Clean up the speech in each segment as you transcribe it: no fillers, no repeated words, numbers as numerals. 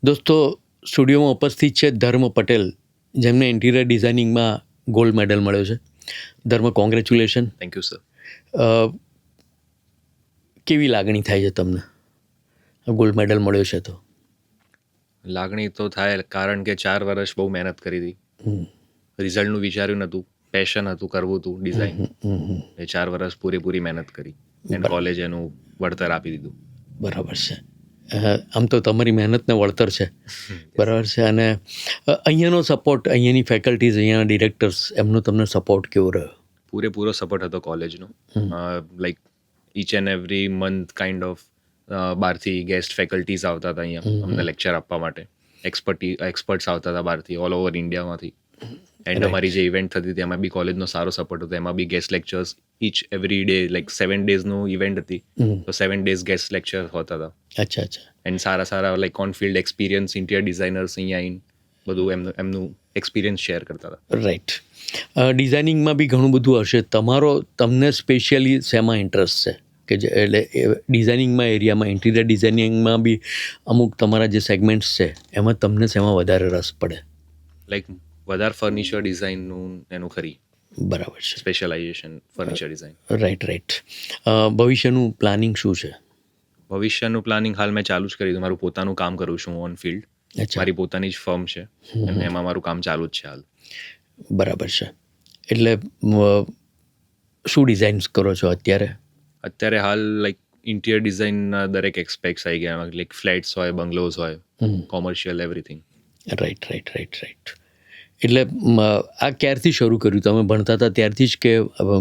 દોસ્તો, સ્ટુડિયોમાં ઉપસ્થિત છે ધર્મ પટેલ, જેમને ઇન્ટિરિયર ડિઝાઇનિંગમાં ગોલ્ડ મેડલ મળ્યો છે. ધર્મ, કોંગ્રેચ્યુલેશન. Thank you sir. કેવી લાગણી થાય છે તમને ગોલ્ડ મેડલ મળ્યો છે તો? લાગણી તો થાય, કારણ કે 4 વર્ષ બહુ મહેનત કરી હતી. રિઝલ્ટનું વિચાર્યું નહોતું, પેશન હતું, કરવું હતું ડિઝાઇન. એ 4 વર્ષ પૂરેપૂરી મહેનત કરી અને કોલેજ એનું વળતર આપી દીધું. બરાબર છે. આમ તો તમારી મહેનતને વળતર છે, બરાબર છે. અને અહીંયાનો સપોર્ટ, અહીંયાની ફેકલ્ટીઝ, અહીંયાના ડિરેક્ટર્સ, એમનો તમને સપોર્ટ કેવો રહ્યો? પૂરેપૂરો સપોર્ટ હતો કોલેજનો. Like each and every month kind of બહારથી ગેસ્ટ ફેકલ્ટીઝ આવતા હતા અહીંયા અમને લેક્ચર આપવા માટે. એક્સપર્ટ્સ આવતા હતા બહારથી, ઓલ ઓવર ઇન્ડિયામાંથી. એન્ડ અમારી જે ઇવેન્ટ થતી હતી એમાં બી કોલેજનો સારો સપોર્ટ હતો. એમાં બી guest lectures each every day, like 7 ડેઝનું ઇવેન્ટ હતી, તો 7 ડેઝ ગેસ્ટ લેક્ચર હોતા હતા. અચ્છા અચ્છા. And Sara like on field experience interior designers અહીંયા આવીને બધું એમનું એક્સપિરિયન્સ શેર કરતા હતા. રાઈટ. ડિઝાઇનિંગમાં બી ઘણું બધું હશે. તમને સ્પેશિયલી શેમાં ઇન્ટરેસ્ટ છે? કે જે એટલે ડિઝાઇનિંગમાં એરિયામાં, ઇન્ટિરિયર ડિઝાઇનિંગમાં બી અમુક તમારા જે સેગમેન્ટ્સ છે એમાં તમને શેમાં વધારે રસ પડે? લાઈક વધારે ફર્નિચર ડિઝાઇનનું એનું ખરી. બરાબર છે. Specialisation furniture design. રાઈટ. ભવિષ્યનું પ્લાનિંગ શું છે? ભવિષ્યનું પ્લાનિંગ હાલ મેં ચાલુ જ કરી દીધું. મારું પોતાનું કામ કરું છું ઓન ફિલ્ડ. મારી પોતાની જ ફર્મ છે અને એમાં મારું કામ ચાલુ જ છે હાલ. બરાબર છે. એટલે શું ડિઝાઇન્સ કરો છો અત્યારે? હાલ લાઈક ઇન્ટિરિયર ડિઝાઇનના દરેક એસ્પેક્ટ્સ આવી ગયા, લાઈક ફ્લેટ્સ હોય, બંગલોઝ હોય, કોમર્શિયલ, એવરીથિંગ. રાઈટ. એટલે આ ક્યારથી શરૂ કર્યું? તમે ભણતા હતા ત્યારથી જ કે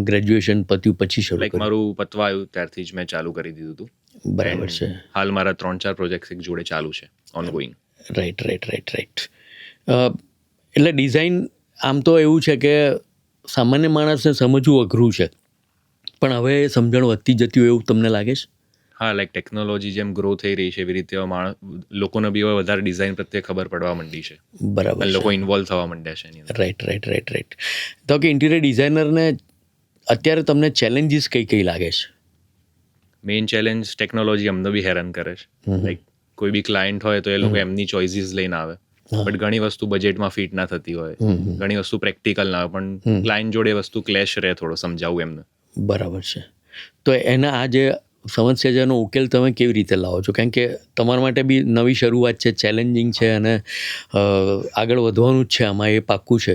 ગ્રેજ્યુએશન પત્યું પછી શરૂ લાઈક કર્યું? મારું પતવા આવ્યું ત્યારથી જ મેં ચાલુ કરી દીધું હતું. બરાબર છે. હાલ મારા 3-4 પ્રોજેક્ટ્સ એક જોડે ચાલુ છે, ઓનગોઈંગ. રાઈટ. એટલે ડિઝાઇન આમ તો એવું છે કે સામાન્ય માણસને સમજવું અઘરું છે, પણ હવે સમજણ વધતી જતી હોય એવું તમને લાગે છે? હા, લાઈક ટેકનોલોજી જેમ ગ્રો થઈ રહી છે એવી રીતે લોકોને બી હવે વધારે ડિઝાઇન પ્રત્યે ખબર પડવા માંડી છે. બરાબર. અને લોકો ઇન્વોલ્વ થવા માંડ્યા છે એની અંદર. રાઈટ. તો કે ઇન્ટિરિયર ડિઝાઇનરને અત્યારે તમને ચેલેન્જીસ કઈ લાગે છે? મેઇન ચેલેન્જ ટેકનોલોજી અમને બી હેરાન કરે છે. લાઈક કોઈ બી ક્લાયન્ટ હોય તો એ લોકો એમની ચોઇસીસ લઈને આવે, બટ ઘણી વસ્તુ બજેટમાં ફિટ ના થતી હોય, ઘણી વસ્તુ પ્રેક્ટિકલ ના હોય, પણ ક્લાયન્ટ જોડે વસ્તુ ક્લેશ રહે, થોડો સમજાવું એમને. બરાબર છે. તો એના આ જે સમસ્યા છે એનો ઉકેલ તમે કેવી રીતે લાવો છો? કારણ કે તમારા માટે બી નવી શરૂઆત છે, ચેલેન્જિંગ છે અને આગળ વધવાનું જ છે આમાં, એ પાક્કું છે.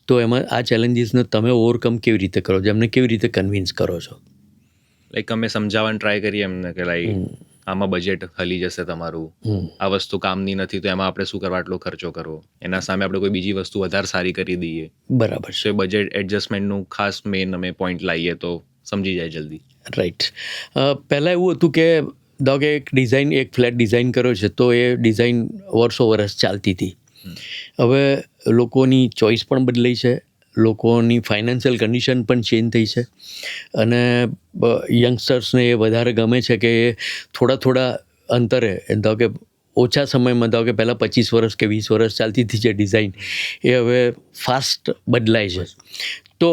તો એમાં આ ચેલેન્જીસને તમે ઓવરકમ કેવી રીતે કરો છો? એમને કેવી રીતે કન્વિન્સ કરો છો? લાઈક અમે સમજાવવાની ટ્રાય કરીએ એમને કે લાઈક આમાં બજેટ હલી જશે તમારું, આ વસ્તુ કામની નથી તો એમાં આપણે શું કરવા આટલો ખર્ચો કરવો, એના સામે આપણે કોઈ બીજી વસ્તુ વધારે સારી કરી દઈએ. બરાબર છે. તો એ બજેટ એડજસ્ટમેન્ટનું ખાસ મેઇન અમે પોઈન્ટ લાવીએ તો સમજી જાય જલ્દી. રાઈટ. પહેલાં એવું હતું કે ધારો કે એક ફ્લેટ ડિઝાઇન કર્યો છે તો એ ડિઝાઇન વર્ષ ચાલતી હતી. હવે લોકોની ચોઇસ પણ બદલાઈ છે, લોકોની ફાઇનાન્શિયલ કન્ડિશન પણ ચેન્જ થઈ છે અને યંગસ્ટર્સને એ વધારે ગમે છે કે એ થોડા અંતરે, ધારો કે ઓછા સમયમાં, ધારો કે પહેલાં 25 વર્ષ કે 20 વર્ષ ચાલતી હતી જે ડિઝાઇન, એ હવે ફાસ્ટ બદલાય છે. તો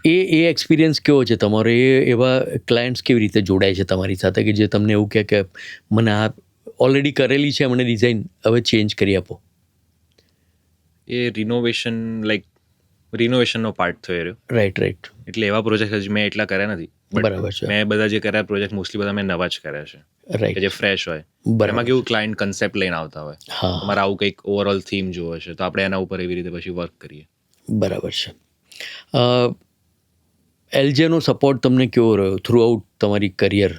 એ એક્સપિરિયન્સ કેવો છે તમારો? એવા ક્લાયન્ટ્સ કેવી રીતે જોડાય છે તમારી સાથે કે જે તમને એવું કહે કે મને આ ઓલરેડી કરેલી છે, મને ડિઝાઇન હવે ચેન્જ કરી આપો? એ રિનોવેશનનો પાર્ટ થયો રહ્યો. રાઈટ. એટલે એવા પ્રોજેક્ટ હજી મેં એટલા કર્યા નથી. બરાબર છે. મેં બધા જે કર્યા પ્રોજેક્ટ મોસ્ટલી બધા મેં નવા જ કર્યા છે, રાઈટ. કે જે ફ્રેશ હોય. એમાં કેવું ક્લાયન્ટ કન્સેપ્ટ લઈને આવતા હોય, તમારે આવું કંઈક ઓવરઓલ થીમ જોવે છે તો આપણે એના ઉપર એવી રીતે પછી વર્ક કરીએ. બરાબર છે. એલજેનો સપોર્ટ તમને કેવો રહ્યો થ્રુ આઉટ તમારી કરિયર?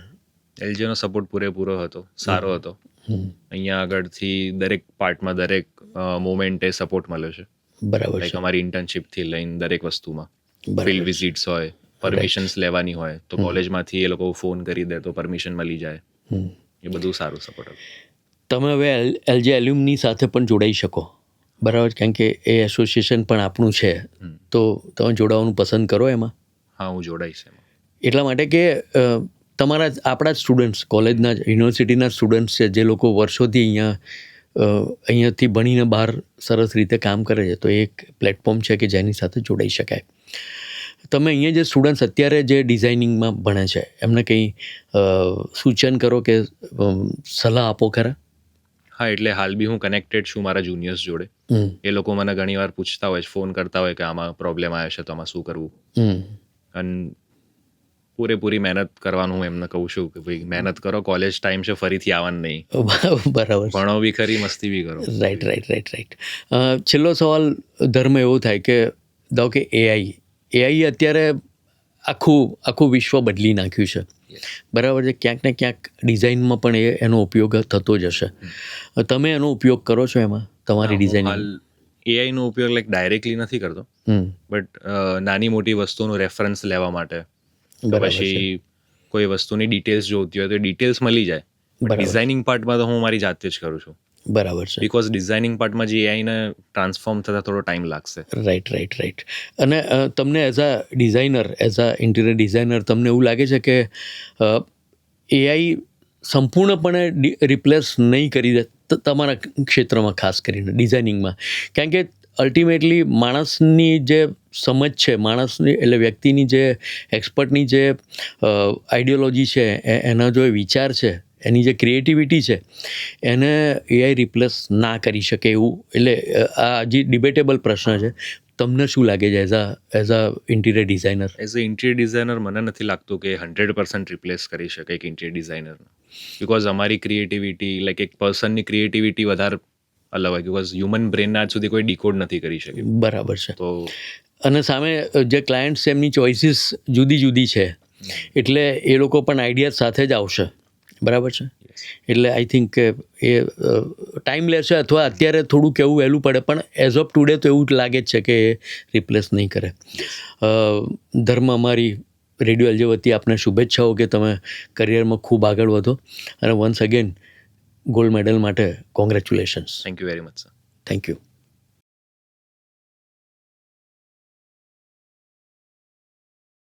એલજીનો સપોર્ટ પૂરેપૂરો હતો, સારો હતો. અહીંયા આગળથી દરેક પાર્ટમાં, દરેક મોમેન્ટે સપોર્ટ મળ્યો છે. બરાબર લાઈક છે. અમારી ઇન્ટર્નશિપથી લઈને દરેક વસ્તુમાં, બરાબર. ફિલ્ડ વિઝિટ્સ હોય, પરમિશન્સ લેવાની હોય તો કોલેજમાંથી એ લોકો ફોન કરી દે તો પરમિશન મળી જાય. એ બધું સારું સપોર્ટ હતું. તમે હવે એલજે એલ્યુમની સાથે પણ જોડાઈ શકો, બરાબર? કારણ કે એ એસોસિએશન પણ આપણું છે, તો તમે જોડાવાનું પસંદ કરો એમાં? હા, હું જોડાઈશ એમાં. એટલા માટે કે આપણા જ સ્ટુડન્ટ્સ, કોલેજના યુનિવર્સિટીના સ્ટુડન્ટ્સ છે જે લોકો વર્ષોથી અહીંયાથી ભણીને બહાર સરસ રીતે કામ કરે છે, તો એક પ્લેટફોર્મ છે કે જેની સાથે જોડાઈ શકાય. તમે અહીંયા જે સ્ટુડન્ટ્સ અત્યારે જે ડિઝાઇનિંગમાં ભણે છે એમને કંઈ સૂચન કરો કે સલાહ આપો ખરા? હા, એટલે હાલ બી હું કનેક્ટેડ છું મારા જુનિયર્સ જોડે. હમ એ લોકો મને ઘણીવાર પૂછતા હોય છે, ફોન કરતા હોય કે આમાં પ્રોબ્લેમ આવ્યો છે તો આમાં શું કરવું. હમ અને પૂરેપૂરી મહેનત કરવાનું હું એમને કહું છું કે ભાઈ મહેનત કરો, કોલેજ ટાઈમ છે, ફરીથી આવવાનું નહીં. બરાબર. ભણો બી ખરી, મસ્તી બી કરો. રાઈટ. છેલ્લો સવાલ ધર્મ એવો થાય કે ધારો કે એઆઈ અત્યારે આખું વિશ્વ બદલી નાખ્યું છે. બરાબર છે. ક્યાંક ને ક્યાંક ડિઝાઇનમાં પણ એનો ઉપયોગ થતો જ હશે. તમે એનો ઉપયોગ કરો છો એમાં તમારી ડિઝાઇનિંગ? હાલ AI નો ઉપયોગ લાઈક ડાયરેક્ટલી નથી કરતો, બટ નાની મોટી વસ્તુનું રેફરન્સ લેવા માટે, બરાબર છે. પછી કોઈ વસ્તુની ડિટેલ્સ જોઈતી હોય તો ડિટેલ્સ મળી જાય. બરાબર. ડિઝાઇનિંગ પાર્ટમાં તો હું મારી જાતે જ કરું છું, બરાબર છે. બીકોઝ ડિઝાઇનિંગ પાર્ટમાં જે AI ને ટ્રાન્સફોર્મ થતા થોડો ટાઈમ લાગશે. રાઈટ. અને તમને as a designer, as a interior designer તમને એવું લાગે છે કે એઆઈ સંપૂર્ણપણે રિપ્લેસ નહીં કરી દે તમારા ક્ષેત્રમાં, ખાસ કરીને ડિઝાઇનિંગમાં? કારણ કે અલ્ટિમેટલી માણસની જે સમજ છે, માણસની એટલે વ્યક્તિની જે એક્સપર્ટની જે આઈડિયોલોજી છે, એના જો વિચાર છે, એની જે ક્રિએટિવિટી છે, એને એઆઈ રિપ્લેસ ના કરી શકે એવું. એટલે આ જે ડિબેટેબલ પ્રશ્ન છે. તમને શું લાગે છે as a interior designer? As a interior designer મને નથી લાગતું કે 100% રિપ્લેસ કરી શકે એક ઇન્ટિરિયર ડિઝાઇનરને, બિકોઝ અમારી ક્રિએટિવિટી લાઈક એક પર્સનની ક્રિએટિવિટી વધારે અલગ હોય, બિકોઝ હ્યુમન બ્રેન આજ સુધી કોઈ ડીકોડ નથી કરી શક્યું. બરાબર છે. તો અને સામે જે ક્લાયન્ટ્સ, એમની ચોઇસીસ જુદી છે, એટલે એ લોકો પણ આઈડિયા સાથે જ આવશે. બરાબર છે. એટલે આઈ થિંક કે એ ટાઈમ લેશે, અથવા અત્યારે થોડું કહેવું વહેલું પડે, પણ એઝ ઓફ ટુડે તો એવું જ લાગે જ છે કે એ રિપ્લેસ નહીં કરે. ધર્મ, અમારી રેડિયો એલજે વતી આપને શુભેચ્છાઓ કે તમે કરિયરમાં ખૂબ આગળ વધો, અને વન્સ અગેન ગોલ્ડ મેડલ માટે congratulations. Thank you very much sir. Thank you.